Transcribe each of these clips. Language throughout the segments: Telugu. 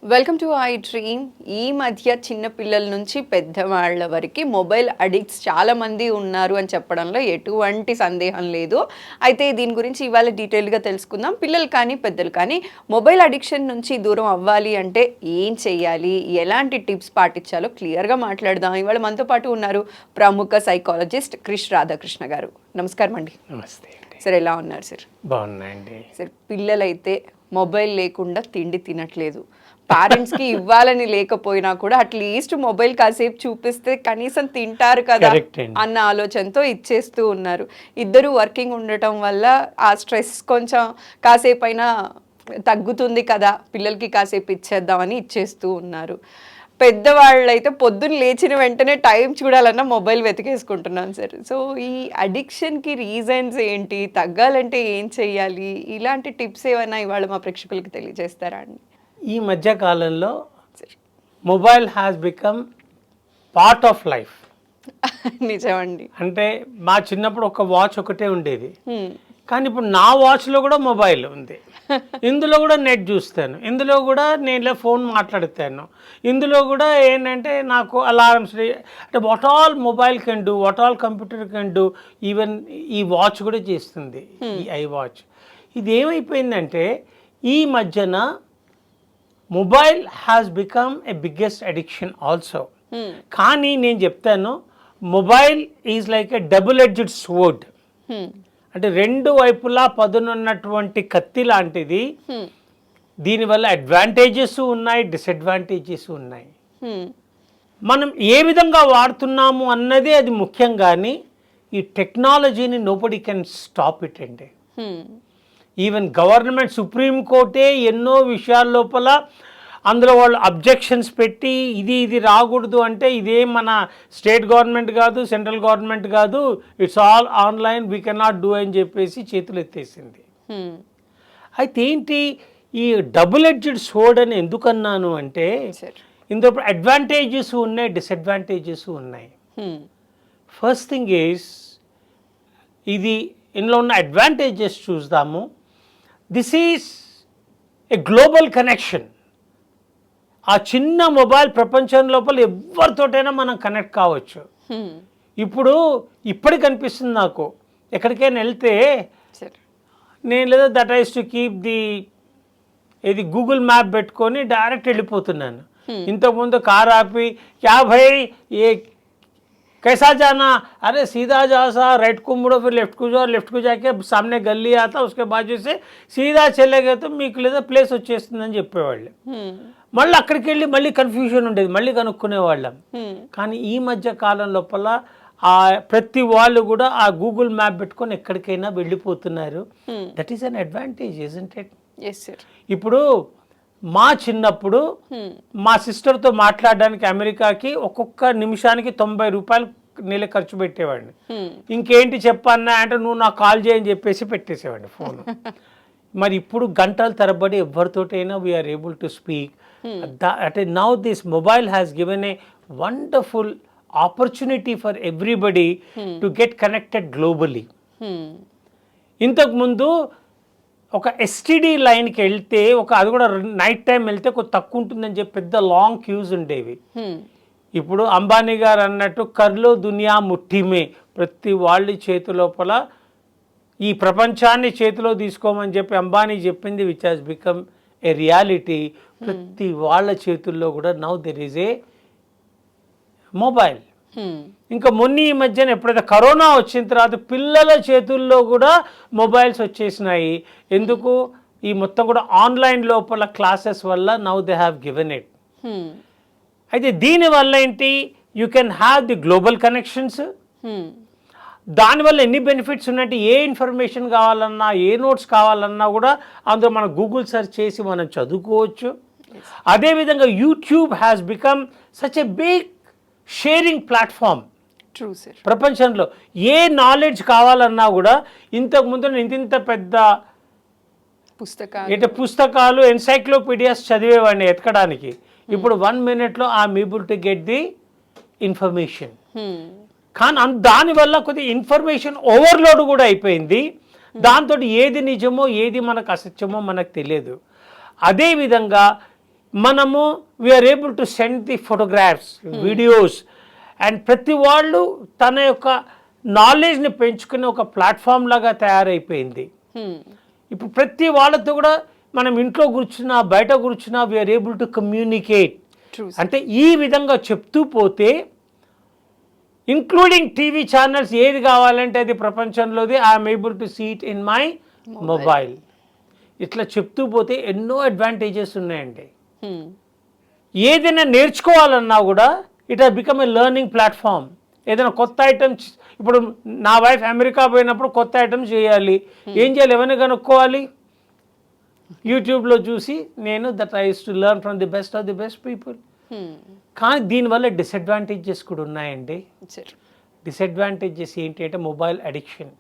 Welcome to I dream. ఈ మధ్య చిన్న పిల్లల నుంచి పెద్దవాళ్ళ వరకు మొబైల్ అడిక్ట్స్ చాలా మంది ఉన్నారు అని చెప్పడంలో ఎటువంటి సందేహం లేదు. అయితే దీని గురించి ఇవాళ డీటెయిల్గా తెలుసుకుందాం. పిల్లలు కానీ పెద్దలు కానీ మొబైల్ అడిక్షన్ నుంచి దూరం అవ్వాలి అంటే ఏం చేయాలి, ఎలాంటి టిప్స్ పాటించాలో క్లియర్గా మాట్లాడదాం. ఇవాళ మనతో పాటు ఉన్నారు ప్రముఖ సైకాలజిస్ట్ క్రిష్ రాధాకృష్ణ గారు. నమస్కారం అండి. నమస్తే అండి. సార్, ఎలా ఉన్నారు సార్? బాగున్నాయండి. సార్, పిల్లలైతే మొబైల్ లేకుండా తిండి తినట్లేదు. పేరెంట్స్కి ఇవ్వాలని లేకపోయినా కూడా అట్లీస్ట్ మొబైల్ కాసేపు చూపిస్తే కనీసం తింటారు కదా అన్న ఆలోచనతో ఇచ్చేస్తూ ఉన్నారు. ఇద్దరు వర్కింగ్ ఉండటం వల్ల ఆ స్ట్రెస్ కొంచెం కాసేపు అయినా తగ్గుతుంది కదా, పిల్లలకి కాసేపు ఇచ్చేద్దామని ఇచ్చేస్తూ ఉన్నారు. పెద్దవాళ్ళు అయితే పొద్దున్న లేచిన వెంటనే టైం చూడాలన్నా మొబైల్ వెతికేసుకుంటున్నాను సార్. సో ఈ అడిక్షన్కి రీజన్స్ ఏంటి, తగ్గాలంటే ఏం చెయ్యాలి, ఇలాంటి టిప్స్ ఏమైనా ఇవాళ మా ప్రేక్షకులకి తెలియజేస్తారా అండి? ఈ మధ్య కాలంలో mobile has become part of life. నిజమండి. అంటే మా చిన్నప్పుడు ఒక వాచ్ ఒకటే ఉండేది, కానీ ఇప్పుడు నా వాచ్లో కూడా మొబైల్ ఉంది. ఇందులో కూడా నెట్ చూస్తాను, ఇందులో కూడా నేను ఫోన్ మాట్లాడుతాను, ఇందులో కూడా ఏంటంటే నాకు అలారమ్స్, అంటే what all mobile can do, what all computer can do, even ఈ వాచ్ కూడా చేస్తుంది, ఈ ఐ వాచ్. ఇది ఏమైపోయిందంటే ఈ మధ్యన mobile has become a biggest addiction also. కానీ నేను చెప్తాను, mobile is like A double edged sword. అంటే రెండు వైపులా పదునున్నటువంటి కత్తి లాంటిది. దీనివల్ల అడ్వాంటేజెస్ ఉన్నాయి, డిసడ్వాంటేజెస్ ఉన్నాయి. మనం ఏ విధంగా వాడుతున్నాము అన్నది అది ముఖ్యం, కానీ ఈ టెక్నాలజీని నోబడీ కెన్ స్టాప్ ఇట్ అండి. ఈవెన్ గవర్నమెంట్, సుప్రీంకోర్టే ఎన్నో విషయాల లోపల అందులో వాళ్ళు అబ్జెక్షన్స్ పెట్టి ఇది రాకూడదు అంటే, ఇదే మన స్టేట్ గవర్నమెంట్ కాదు, సెంట్రల్ గవర్నమెంట్ కాదు, it's all online, we cannot do అని చెప్పేసి చేతులు ఎత్తేసింది. అయితే ఏంటి ఈ డబుల్ ఎడ్జ్డ్ స్వర్డ్ అని ఎందుకన్నాను అంటే, ఇందులో అడ్వాంటేజెస్ ఉన్నాయి, డిసడ్వాంటేజెస్ ఉన్నాయి. ఫస్ట్ థింగ్ ఈజ్, ఇది ఇందులో ఉన్న అడ్వాంటేజెస్ చూద్దాము. This is a global connection. ఆ చిన్న మొబైల్ ప్రపంచం లోపల ఎవరితోటైనా మనం కనెక్ట్ కావచ్చు. ఇప్పటికి అనిపిస్తుంది నాకు, ఎక్కడికైనా వెళ్తే నేను లేదా దట్ ఐస్ టు కీప్ ఇది గూగుల్ మ్యాప్ పెట్టుకొని డైరెక్ట్ వెళ్ళిపోతున్నాను. ఇంతకుముందు కార్ ఆపి క్యా భయ్ ఏ कैसा जाना, अरे सीधा जाओ सा, राइट को मुड़ो, फिर लेफ्ट को जाके सामने गली आता, उसके बाजू से सीधा चले गए तो మీకు లేదా ప్లేస్ వచ్చేస్తుందని చెప్పేవాళ్ళు. మళ్ళీ అక్కడికి వెళ్ళి మళ్ళీ కన్ఫ్యూజన్ ఉండేది, మళ్ళీ కనుక్కునేవాళ్ళం. కానీ ఈ మధ్య కాలం లోపల ప్రతి వాళ్ళు కూడా ఆ గూగుల్ మ్యాప్ పెట్టుకొని ఎక్కడికైనా వెళ్ళిపోతున్నారు. That is an advantage, isn't it? ఇప్పుడు మా చిన్నప్పుడు మా సిస్టర్తో మాట్లాడడానికి అమెరికాకి ఒక్కొక్క నిమిషానికి 90 రూపాయలు నెల ఖర్చు పెట్టేవాడిని. ఇంకేంటి చెప్పన్నా అంటే, నువ్వు నాకు కాల్ చేయని చెప్పేసి పెట్టేసేవాడిని ఫోన్. మరి ఇప్పుడు గంటల తరబడి ఎవరితోటైనా వీఆర్ ఏబుల్ టు స్పీక్. అంటే now this mobile has given a wonderful opportunity for everybody to get connected globally. ఇంతకుముందు ఒక ఎస్టీడీ లైన్కి వెళ్తే అది కూడా నైట్ టైం వెళ్తే కొంచెం తక్కువ ఉంటుందని చెప్పి పెద్ద లాంగ్ క్యూస్ ఉండేవి. ఇప్పుడు అంబానీ గారు అన్నట్టు కర్లో దునియా ముట్టిమే, ప్రతి వాళ్ళ చేతి లోపల ఈ ప్రపంచాన్ని చేతిలో తీసుకోమని చెప్పి అంబానీ చెప్పింది, which has become a reality. ప్రతి వాళ్ళ చేతుల్లో కూడా now there is a mobile. ఇంకా మొన్న ఈ మధ్యన ఎప్పుడైతే కరోనా వచ్చిన తర్వాత పిల్లల చేతుల్లో కూడా మొబైల్స్ వచ్చేసినాయి. ఎందుకు? ఈ మొత్తం కూడా ఆన్లైన్ లోపల క్లాసెస్ వల్ల now they have given it. అయితే దీనివల్ల ఏంటి, you can have the global connections. దానివల్ల ఎన్ని బెనిఫిట్స్ ఉన్నాయంటే, ఏ ఇన్ఫర్మేషన్ కావాలన్నా, ఏ నోట్స్ కావాలన్నా కూడా అందులో మనం గూగుల్ సెర్చ్ చేసి మనం చదువుకోవచ్చు. అదేవిధంగా YouTube has become such a big sharing platform. ప్రపంచంలో ఏ నాలెడ్జ్ కావాలన్నా కూడా, ఇంతకుముందు ఇంత పెద్ద పుస్తకాలు ఎన్సైక్లోపీడియాస్ చదివేవాడిని ఎతకడానికి. ఇప్పుడు 1 minute I'm able to get the information. కానీ దానివల్ల కొద్దిగా ఇన్ఫర్మేషన్ ఓవర్లోడ్ కూడా అయిపోయింది. దాంతో ఏది నిజమో ఏది మనకు అసత్యమో మనకు తెలియదు. అదేవిధంగా మనము we are able to send the photographs, videos, and ప్రతి వాళ్ళు తన యొక్క నాలెడ్జ్ని పెంచుకునే ఒక ప్లాట్ఫామ్ లాగా తయారైపోయింది. ఇప్పుడు ప్రతి వాళ్ళతో కూడా మనం ఇంట్లో కూర్చున్నా బయట కూర్చున్నా వీఆర్ ఏబుల్ టు కమ్యూనికేట్. అంటే ఈ విధంగా చెప్తూ పోతే ఇంక్లూడింగ్ టీవీ ఛానల్స్ ఏది కావాలంటే అది ప్రపంచంలోది I'm able to see it in my mobile. ఇట్లా చెప్తూ పోతే ఎన్నో అడ్వాంటేజెస్ ఉన్నాయండి. ఏదైనా నేర్చుకోవాలన్నా కూడా it has become a learning platform. ఏదైనా కొత్త ఐటమ్స్, ఇప్పుడు నా వైఫ్ అమెరికా పోయినప్పుడు కొత్త ఐటమ్స్ చేయాలి, ఏం చేయాలి, ఎవరిని కనుక్కోవాలి? యూట్యూబ్లో చూసి నేను that I use to learn from the best of the best people. కానీ దీనివల్ల డిసడ్వాంటేజెస్ కూడా ఉన్నాయండి. డిసడ్వాంటేజెస్ ఏంటి అంటే మొబైల్ అడిక్షన్.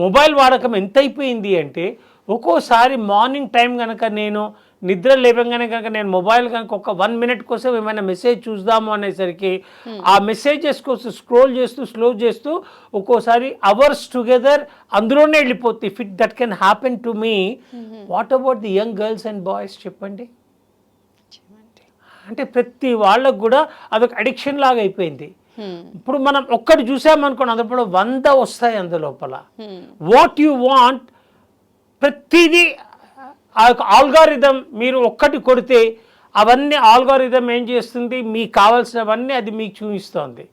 మొబైల్ వాడకం ఎంత అయిపోయింది అంటే ఒక్కోసారి మార్నింగ్ టైం కనుక నేను నిద్ర లేవగానే కనుక నేను మొబైల్ కనుక ఒక 1 minute కోసం ఏమైనా మెసేజ్ చూద్దాము అనేసరికి ఆ మెసేజెస్ కోసం స్క్రోల్ చేస్తూ ఒక్కోసారి అవర్స్ టుగెదర్ అందులోనే వెళ్ళిపోతుంది. If it that can happen to me, what about the young girls and boys చెప్పండి. అంటే ప్రతి వాళ్ళకు కూడా అదొక అడిక్షన్ లాగా అయిపోయింది. ఇప్పుడు మనం ఒక్కటి చూసామనుకోండి, అందులో 100 వస్తాయి అందులోపల. వాట్ యు వాంట్ ప్రతిదీ ఆ యొక్క ఆల్గారిథం మీరు ఒక్కటి కొడితే అవన్నీ ఆల్గారిథం ఏం చేస్తుంది, మీకు కావాల్సినవన్నీ అది మీకు చూపిస్తుంది.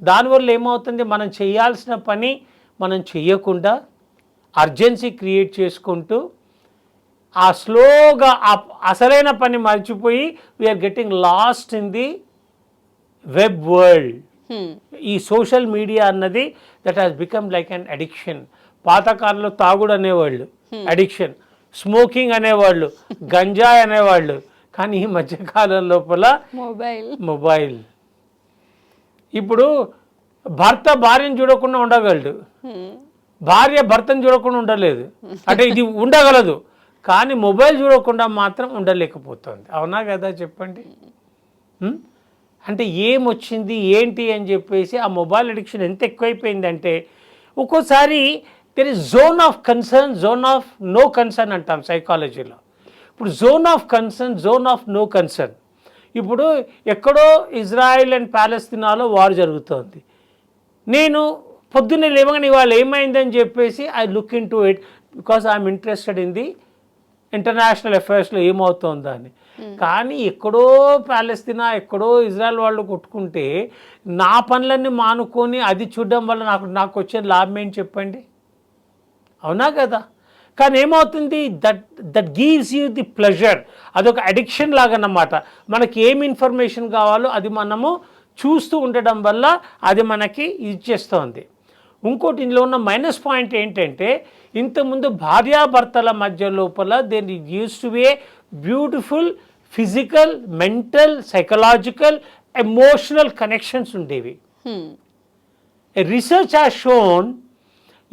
దానివల్ల ఏమవుతుంది, మనం చేయాల్సిన పని మనం చెయ్యకుండా అర్జెన్సీ క్రియేట్ చేసుకుంటూ ఆ స్లోగా అసలైన పని మర్చిపోయి we are getting lost in the web world. ఈ సోషల్ మీడియా అన్నది that has become like an addiction. పాతకాలంలో తాగుడు అనేవాళ్ళు అడిక్షన్, స్మోకింగ్ అనేవాళ్ళు, గంజాయి అనేవాళ్ళు. కానీ ఈ మధ్యకాలం లోపల మొబైల్. ఇప్పుడు భర్త భార్యను చూడకుండా ఉండగలడు, భార్య భర్తను చూడకుండా ఉండలేదు. అంటే ఇది ఉండగలదు, కానీ మొబైల్ చూడకుండా మాత్రం ఉండలేకపోతుంది. అవునా కదా చెప్పండి? అంటే ఏమొచ్చింది ఏంటి అని చెప్పేసి ఆ మొబైల్ అడిక్షన్ ఎంత ఎక్కువైపోయిందంటే ఒక్కోసారి there is zone of concern, zone of no concern అంటాం సైకాలజీలో. ఇప్పుడు zone of concern, zone of no concern. ఇప్పుడు ఎక్కడో ఇజ్రాయెల్ అండ్ ప్యాలెస్తీనాలో వార్ జరుగుతోంది. నేను పొద్దున్నే లేవగానే ఇవాళ ఏమైందని చెప్పేసి I look in to it because I'm interested in the international అఫైర్స్లో ఏమవుతుందా అని. కానీ ఎక్కడో ప్యాలెస్తీనా ఎక్కడో ఇజ్రాయెల్ వాళ్ళు కొట్టుకుంటే నా పనులన్నీ మానుకొని అది చూడడం వల్ల నాకు వచ్చే లాభం ఏంటి చెప్పండి? అవునా కదా? కానీ ఏమవుతుంది, that gives you the pleasure. అదొక అడిక్షన్ లాగా అన్నమాట. మనకి ఏం ఇన్ఫర్మేషన్ కావాలో అది మనము చూస్తూ ఉండడం వల్ల అది మనకి ఇచ్చేస్తుంది. ఇంకోటి ఇందులో ఉన్న మైనస్ పాయింట్ ఏంటంటే ఇంతకుముందు భార్యాభర్తల మధ్య లోపల there used to be a beautiful physical, mental, psychological, emotional connections ఉండేవి. రీసెర్చ్ హ్యాస్ షోన్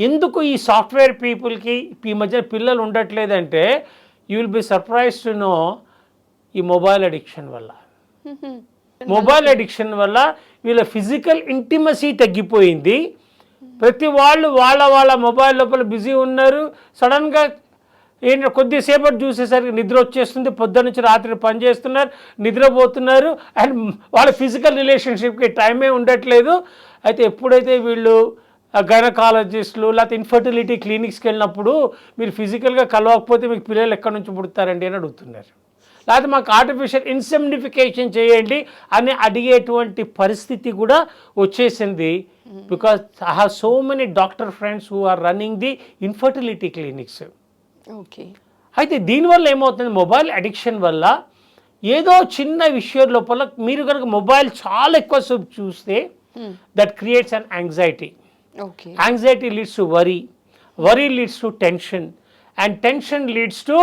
ఎందుకు ఈ సాఫ్ట్వేర్ పీపుల్కి ఈ మధ్య పిల్లలు ఉండట్లేదంటే you will be surprise to know ఈ మొబైల్ అడిక్షన్ వల్ల. మొబైల్ అడిక్షన్ వల్ల వీళ్ళ ఫిజికల్ ఇంటిమసీ తగ్గిపోయింది. ప్రతి వాళ్ళు వాళ్ళ మొబైల్ లోపల బిజీ ఉన్నారు. సడన్గా ఏంటి కొద్దిసేపటి చూసేసరికి నిద్ర వచ్చేస్తుంది, పొద్దున్న నుంచి రాత్రి పని చేస్తున్నారు, నిద్రపోతున్నారు, అండ్ వాళ్ళ ఫిజికల్ రిలేషన్షిప్కి టైమే ఉండట్లేదు. అయితే ఎప్పుడైతే వీళ్ళు గైనకాలజిస్టులు లేకపోతే ఇన్ఫర్టిలిటీ క్లినిక్స్కి వెళ్ళినప్పుడు మీరు ఫిజికల్గా కలవకపోతే మీకు పిల్లలు ఎక్కడి నుంచి పుడతారండి అని అడుగుతున్నారు. లేకపోతే మాకు ఆర్టిఫిషియల్ ఇన్సెమినిఫికేషన్ చేయండి అని అడిగేటువంటి పరిస్థితి కూడా వచ్చేసింది. Because I have so many doctor friends who are running the infertility clinics. Okay. అయితే దీనివల్ల ఏమవుతుంది, మొబైల్ అడిక్షన్ వల్ల ఏదో చిన్న విషయం లోపల మీరు కనుక మొబైల్ చాలా ఎక్కువ చూస్తే that creates an anxiety. Anxiety leads to worry leads to and tension leads to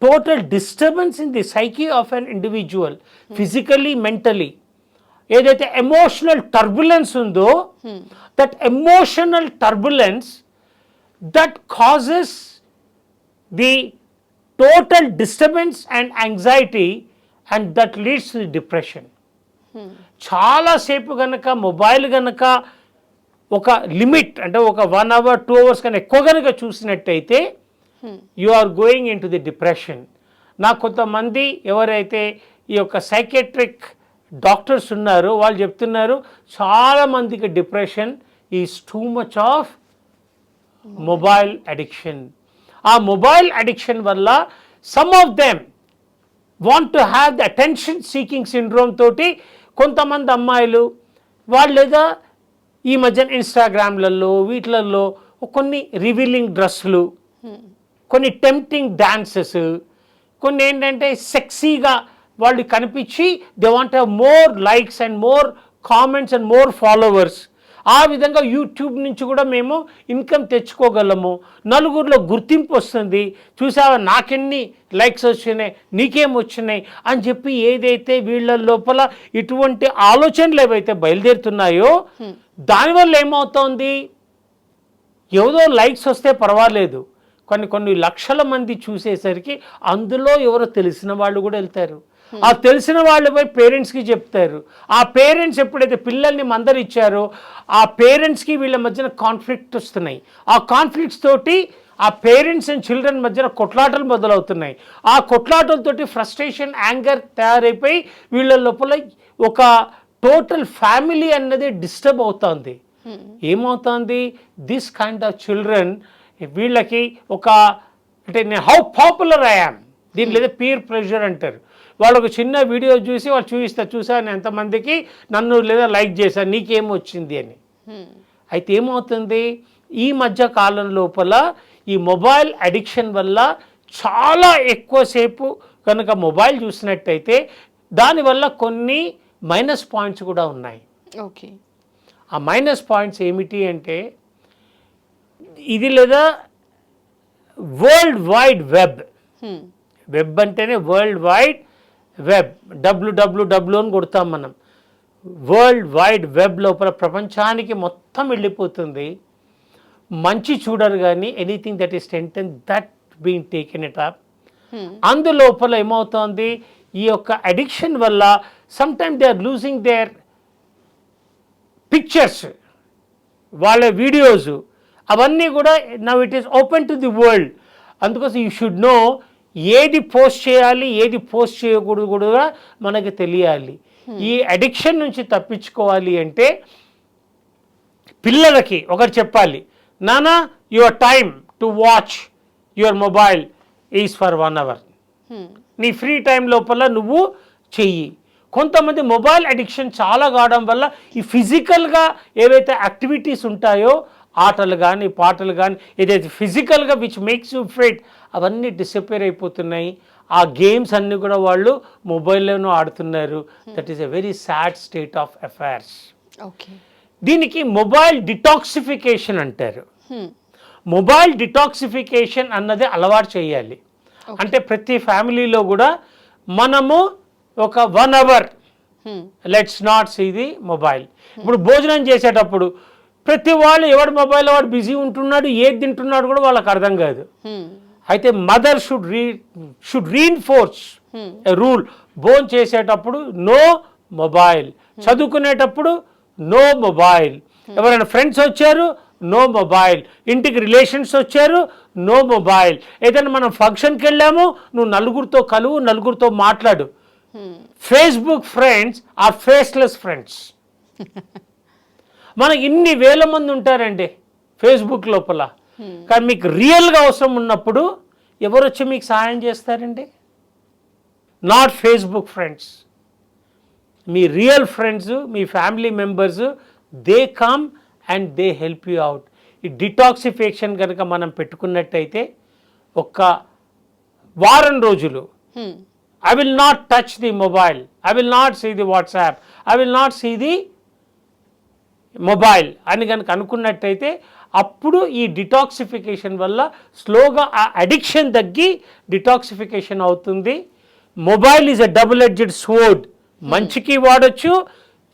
total disturbance in the psyche of an individual, physically, mentally. ఏదైతే ఎమోషనల్ టర్బులెన్స్ ఉందో that emotional turbulence that causes the total disturbance and anxiety and that leads to depression. చాలాసేపు కనుక మొబైల్ కనుక ఒక లిమిట్ అంటే ఒక 1 hour 2 hours కన్నా ఎక్కువ కనుక చూసినట్టయితే you are going into the depression. నాకు కొంతమంది ఎవరైతే ఈ యొక్క సైకియాట్రిక్ డాక్టర్స్ ఉన్నారో వాళ్ళు చెప్తున్నారు చాలామందికి depression is too much of mobile addiction. ఆ మొబైల్ అడిక్షన్ వల్ల some of them want to have the attention seeking syndrome తోటి కొంతమంది అమ్మాయిలు వాళ్ళు లేదా ఈ మధ్యన ఇన్స్టాగ్రామ్లలో వీటిలలో కొన్ని రివీలింగ్ డ్రెస్సులు, కొన్ని టెంప్టింగ్ డాన్సెస్, కొన్ని ఏంటంటే సెక్సీగా వాళ్ళు కనిపించి they want have more likes and more comments and more followers. ఆ విధంగా యూట్యూబ్ నుంచి కూడా మేము ఇన్కమ్ తెచ్చుకోగలము, నలుగురిలో గుర్తింపు వస్తుంది, చూసావా నాకెన్ని లైక్స్ వచ్చినాయి నీకేం వచ్చినాయి అని చెప్పి ఏదైతే వీళ్ళ లోపల ఇటువంటి ఆలోచనలు ఏవైతే బయలుదేరుతున్నాయో దానివల్ల ఏమవుతోంది, ఏదో లైక్స్ వస్తే పర్వాలేదు, కొన్ని లక్షల మంది చూసేసరికి అందులో ఎవరో తెలిసిన వాళ్ళు కూడా వెళ్తారు. ఆ తెలిసిన వాళ్ళు పోయి పేరెంట్స్కి చెప్తారు. ఆ పేరెంట్స్ ఎప్పుడైతే పిల్లల్ని మందరిచ్చారో ఆ పేరెంట్స్కి వీళ్ళ మధ్యన కాన్ఫ్లిక్ట్ వస్తున్నాయి. ఆ కాన్ఫ్లిక్ట్స్ తోటి ఆ పేరెంట్స్ అండ్ చిల్డ్రన్ మధ్యన కొట్లాటలు మొదలవుతున్నాయి. ఆ కొట్లాటలతోటి ఫ్రస్ట్రేషన్, యాంగర్ తయారైపోయి వీళ్ళ లోపల ఒక టోటల్ ఫ్యామిలీ అన్నది డిస్టర్బ్ అవుతుంది. ఏమవుతుంది, దిస్ కైండ్ ఆఫ్ చిల్డ్రన్ వీళ్ళకి ఒక అంటే నేను హౌ పాపులర్ అయ్యామ్, దీని లేదా పీర్ ప్రెషర్ అంటారు. వాళ్ళు ఒక చిన్న వీడియో చూసి వాళ్ళు చూసాను ఎంతమందికి నన్ను లేదా లైక్ చేశాను నీకేమొచ్చింది అని. అయితే ఏమవుతుంది, ఈ మధ్య కాలం లోపల ఈ మొబైల్ అడిక్షన్ వల్ల చాలా ఎక్కువసేపు కనుక మొబైల్ చూసినట్టయితే దానివల్ల కొన్ని మైనస్ పాయింట్స్ కూడా ఉన్నాయి. ఓకే, ఆ మైనస్ పాయింట్స్ ఏమిటి అంటే ఇది లేదా వరల్డ్ వైడ్ వెబ్, వెబ్ అంటేనే వరల్డ్ వైడ్ వెబ్, WWW అని కొడతాం మనం. వరల్డ్ వైడ్ వెబ్ లోపల ప్రపంచానికి మొత్తం వెళ్ళిపోతుంది. మంచి చూడరు కానీ ఎనీథింగ్ దట్ ఈస్ టెంటెన్ that being taken it up. అందులోపల ఏమవుతుంది, ఈ యొక్క అడిక్షన్ వల్ల some time they are losing their pictures, వాళ్ళ వీడియోస్ అవన్నీ కూడా now it is open to the world. అందుకోసం యూ షుడ్ నో ఏది పోస్ట్ చేయాలి ఏది పోస్ట్ చేయకూడదు కూడా మనకి తెలియాలి. ఈ అడిక్షన్ నుంచి తప్పించుకోవాలి అంటే పిల్లలకి ఒకటి చెప్పాలి, నానా your time to watch your mobile is for 1 hour. నీ ఫ్రీ టైం లోపల నువ్వు చెయ్యి. కొంతమంది మొబైల్ అడిక్షన్ చాలా కావడం వల్ల ఈ ఫిజికల్గా ఏవైతే యాక్టివిటీస్ ఉంటాయో ఆటలు కానీ పాటలు కానీ ఏదైతే ఫిజికల్గా విచ్ మేక్స్ యూ ఫిట్ అవన్నీ డిసప్పేర్ అయిపోతున్నాయి. ఆ గేమ్స్ అన్నీ కూడా వాళ్ళు మొబైల్లోనూ ఆడుతున్నారు. That is a very sad state of affairs. Okay, దీనికి మొబైల్ డిటాక్సిఫికేషన్ అంటారు. మొబైల్ డిటాక్సిఫికేషన్ అన్నది అలవాటు చేయాలి. అంటే ప్రతి ఫ్యామిలీలో కూడా మనము ఒక 1 hour let's not see the mobile. ఇప్పుడు భోజనం చేసేటప్పుడు ప్రతి వాళ్ళు ఎవడు మొబైల్లో వాడు బిజీ ఉంటున్నాడు, ఏది తింటున్నాడు కూడా వాళ్ళకి అర్థం కాదు. అయితే mother should reinforce a rule, భోజనం చేసేటప్పుడు నో మొబైల్, చదువుకునేటప్పుడు నో మొబైల్, ఎవరైనా ఫ్రెండ్స్ వచ్చారు నో మొబైల్, ఇంటికి రిలేషన్స్ వచ్చారు నో మొబైల్, ఏదైనా మనం ఫంక్షన్కి వెళ్ళాము నువ్వు నలుగురితో కలువు నలుగురితో మాట్లాడు. Facebook friends are faceless friends. మనకి ఇన్ని వేల మంది ఉంటారండి ఫేస్బుక్ లోపల, కానీ మీకు రియల్గా అవసరం ఉన్నప్పుడు ఎవరు వచ్చి మీకు సహాయం చేస్తారండి? Not Facebook friends. Me real friends, me family members, they come and they help you out. ఈ డిటాక్సిఫికేషన్ కనుక మనం పెట్టుకున్నట్టయితే ఒక్క వారం రోజులు I will not touch the mobile, I will not see the WhatsApp, I will not see the mobile అని కనుక అనుకున్నట్టయితే అప్పుడు ఈ డిటాక్సిఫికేషన్ వల్ల స్లోగా ఆ అడిక్షన్ తగ్గి డిటాక్సిఫికేషన్ అవుతుంది. Mobile is a double edged sword, మంచికి వాడచ్చు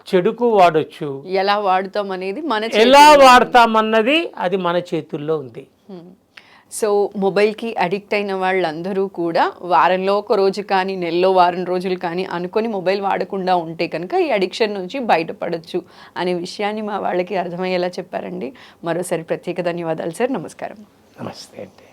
చెడుకు వాడచ్చు. ఎలా వాడతాం అనేది ఎలా వాడతామన్నది అది మన చేతుల్లో ఉంది. సో మొబైల్కి అడిక్ట్ అయిన వాళ్ళందరూ కూడా వారంలో ఒక రోజు కానీ నెలలో వారం రోజులు కానీ అనుకొని మొబైల్ వాడకుండా ఉంటే కనుక ఈ అడిక్షన్ నుంచి బయటపడచ్చు అనే విషయాన్ని మా వాళ్ళకి అర్థమయ్యేలా చెప్పారండి. మరోసారి ప్రత్యేక ధన్యవాదాలు సార్. నమస్కారం. నమస్తే అండి.